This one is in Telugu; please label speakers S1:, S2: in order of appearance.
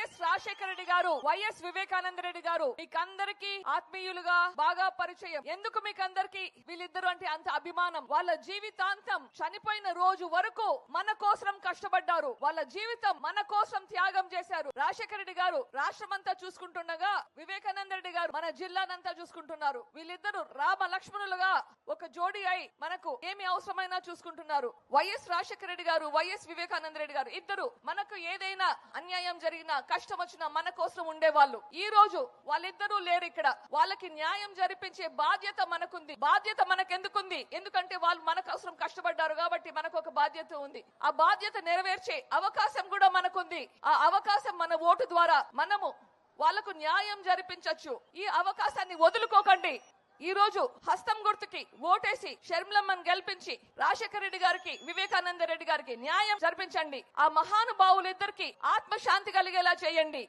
S1: వైఎస్ రాజశేఖర రెడ్డి గారు, వైఎస్ వివేకానంద రెడ్డి గారు మీకందరికి ఆత్మీయులుగా బాగా పరిచయం. ఎందుకు మీకందరికి వీళ్ళిద్దరు అంటే అంత అభిమానం? వాళ్ళ జీవితాంతం చనిపోయిన రోజు వరకు మన కోసం కష్టపడ్డారు. వాళ్ళ జీవితం మన కోసం త్యాగం చేశారు. రాజశేఖర రెడ్డి గారు రాష్ట్రమంతా చూసుకుంటుండగా వివేకానంద రెడ్డి గారు మన జిల్లానంతా చూసుకుంటున్నారు. వీళ్ళిద్దరు రామ లక్ష్మణులుగా ఒక జోడి అయి మనకు ఏమి అవసరమైనా చూసుకుంటున్నారు. వైఎస్ రాజశేఖర రెడ్డి గారు, వైఎస్ వివేకానంద రెడ్డి గారు ఇద్దరు మనకు ఏదైనా అన్యాయం జరిగినా కష్టం వచ్చినా మన కోసం ఉండేవాళ్ళు. ఈ రోజు వాళ్ళిద్దరూ లేరు ఇక్కడ. వాళ్ళకి న్యాయం జరిపించే బాధ్యత మనకుంది. బాధ్యత మనకెందుకుంది? ఎందుకంటే వాళ్ళు మన కోసం కష్టపడ్డారు కాబట్టి మనకు ఒక బాధ్యత ఉంది. ఆ బాధ్యత నెరవేర్చే అవకాశం కూడా మనకుంది. ఆ అవకాశం మన ఓటు ద్వారా మనము వాళ్లకు న్యాయం జరిపించొచ్చు. ఈ అవకాశాన్ని వదులుకోకండి. ఈ రోజు హస్తం గుర్తుకి ఓటేసి షర్మిలమ్మను గెలిపించి రాజశేఖర రెడ్డి గారికి, వివేకానంద రెడ్డి గారికి న్యాయం జరిపించండి. ఆ మహానుభావులిద్దరికి ఆత్మశాంతి కలిగేలా చేయండి.